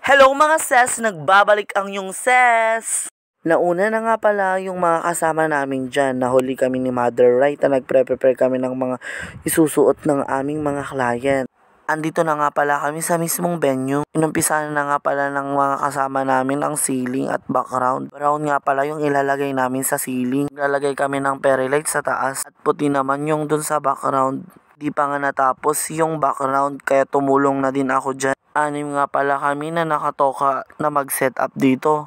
Hello mga ses! Nagbabalik ang yung ses! Nauna na nga pala yung mga kasama namin dyan. Nahuli kami ni Mother Right na nagpre-prepare kami ng mga isusuot ng aming mga client. Andito na nga pala kami sa mismong venue. Inumpisahan na nga pala ng mga kasama namin ang ceiling at background. Brown nga pala yung ilalagay namin sa ceiling. Ilalagay kami ng fairy light sa taas at puti naman yung dun sa background. Di pa nga natapos yung background kaya tumulong na din ako dyan. 6 nga pala kami na nakatoka na mag-set up dito.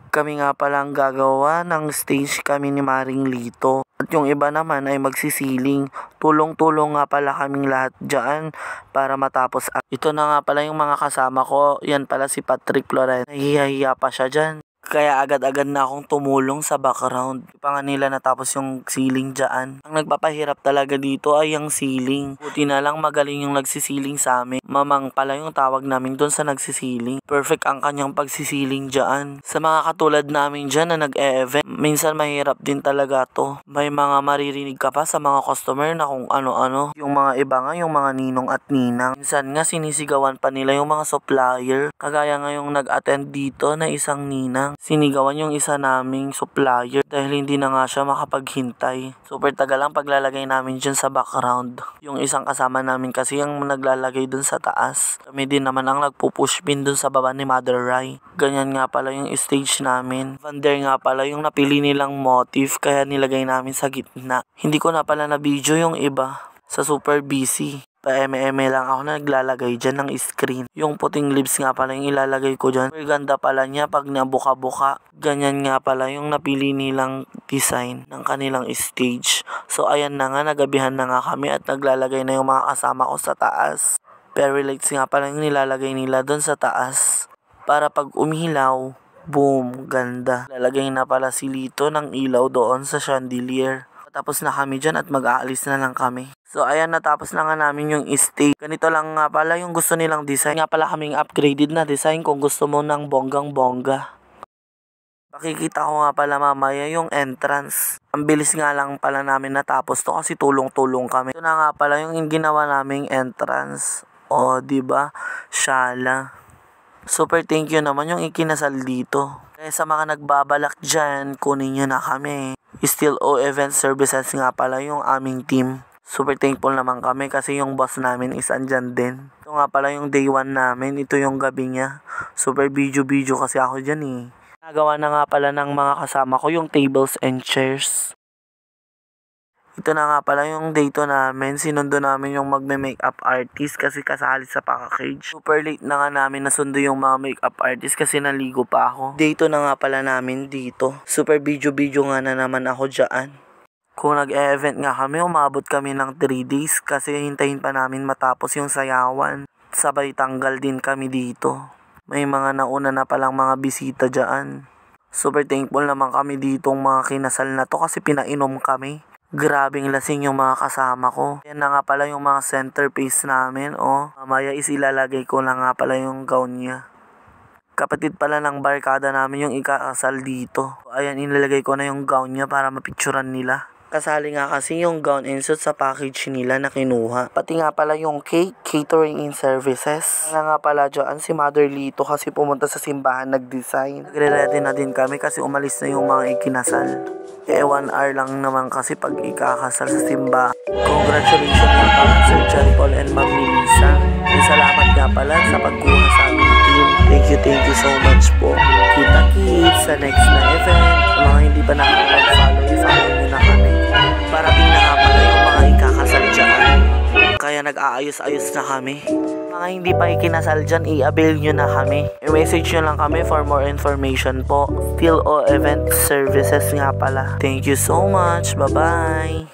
Kami nga palang gagawa ng stage kami ni Maring Lito. At yung iba naman ay magsisiling. Tulong-tulong nga pala kaming lahat dyan para matapos. Ito na nga pala yung mga kasama ko. Yan pala si Patrick Loren. Nahihiya pa siya dyan. Kaya agad-agad na akong tumulong sa background. Di pa nga nila natapos yung ceiling dyan. Ang nagpapahirap talaga dito ay yung ceiling. Buti na lang magaling yung nagsisiling sa amin. Mamang pala yung tawag namin doon sa nagsisiling. Perfect ang kanyang pagsisiling dyan. Sa mga katulad namin dyan na nag-e-event, minsan mahirap din talaga to. May mga maririnig ka pa sa mga customer na kung ano-ano. Yung mga iba nga, yung mga ninong at ninang. Minsan nga sinisigawan pa nila yung mga supplier. Kagaya nga yung nag-attend dito na isang ninang. Sinigawan yung isa naming supplier dahil hindi na nga siya makapaghintay. Super tagal ang paglalagay namin dyan sa background. Yung isang kasama namin kasi yung naglalagay dun sa taas. Kami din naman ang nagpupush pin dun sa baba ni Mother Rai. Ganyan nga pala yung stage namin. Vander nga pala yung napili nilang motif kaya nilagay namin sa gitna. Hindi ko na pala na video yung iba. Sa super busy. Pa-eme-eme lang ako na naglalagay dyan ng screen. Yung puting lips nga pala yung ilalagay ko dyan. Super ganda pala niya pag nabuka-buka. Ganyan nga pala yung napili nilang design ng kanilang stage. So ayan na nga, nagabihan na nga kami at naglalagay na yung mga kasama ko sa taas. Fairy lights nga pala yung nilalagay nila doon sa taas. Para pag umilaw, boom, ganda. Lalagay na pala si Lito ng ilaw doon sa chandelier. Tapos na kami dyan at mag-aalis na lang kami. So ayan, natapos na nga namin yung stage. Ganito lang nga pala yung gusto nilang design. Nga pala kaming upgraded na design kung gusto mo ng bonggang-bongga. Pakikita ko nga pala mamaya yung entrance. Ang bilis nga lang pala namin natapos to kasi tulong-tulong kami. Ito na nga pala yung ginawa naming entrance. O diba? Shala. Super thank you naman yung ikinasal dito. Kaya sa mga nagbabalak dyan, kunin nyo na kami. Still O Event Services nga pala yung aming team. Super thankful naman kami kasi yung boss namin is andyan din. Ito nga pala yung day 1 namin. Ito yung gabi niya. Super video kasi ako dyan eh. Nagawa na nga pala ng mga kasama ko yung tables and chairs. Ito na nga pala yung day 2 namin. Sinundo namin yung magme-makeup artist kasi kasali sa package. Super late na nga namin nasundo yung mga makeup artist kasi naligo pa ako. Day 2 na nga pala namin dito. Super video nga na naman ako dyan. Kung nag-e-event nga kami, umabot kami ng 3 days kasi hintayin pa namin matapos yung sayawan. Sabay tanggal din kami dito. May mga nauna na palang mga bisita dyan. Super thankful naman kami ditong mga kinasal na to kasi pinainom kami. Grabing lasing yung mga kasama ko. Yan na nga pala yung mga centerpiece namin. Mamaya isilalagay ko na nga pala yung gown niya. Kapatid pala ng barkada namin yung ikakasal dito. Ayan, ilalagay ko na yung gown niya para mapicturan nila. Kasali nga kasi yung gown and suit sa package nila na kinuha. Pati nga pala yung cake, catering in services. Kaya nga pala dyan si Mother Lito kasi pumunta sa simbahan nag-design. Nagre-ready na din kami kasi umalis na yung mga ikinasal. 1 hour lang naman kasi pag ikakasal sa simbahan. Congratulations nga pala Sir John Paul and Ma'am Melissa. Salamat nga pala sa pagkuha sa aming team. Thank you so much po. Kita-kits sa next na event. Mga hindi pa nakakapag-follow, i-follow nyo na kami. Parating na nga pala yung mga ikakasal dyan. Kaya nag-aayos-ayos na kami. Mga hindi pa ikinasal dyan, i-avail nyo na kami. I-message nyo lang kami for more information po. Still O Event Services nga pala. Thank you so much. Bye-bye.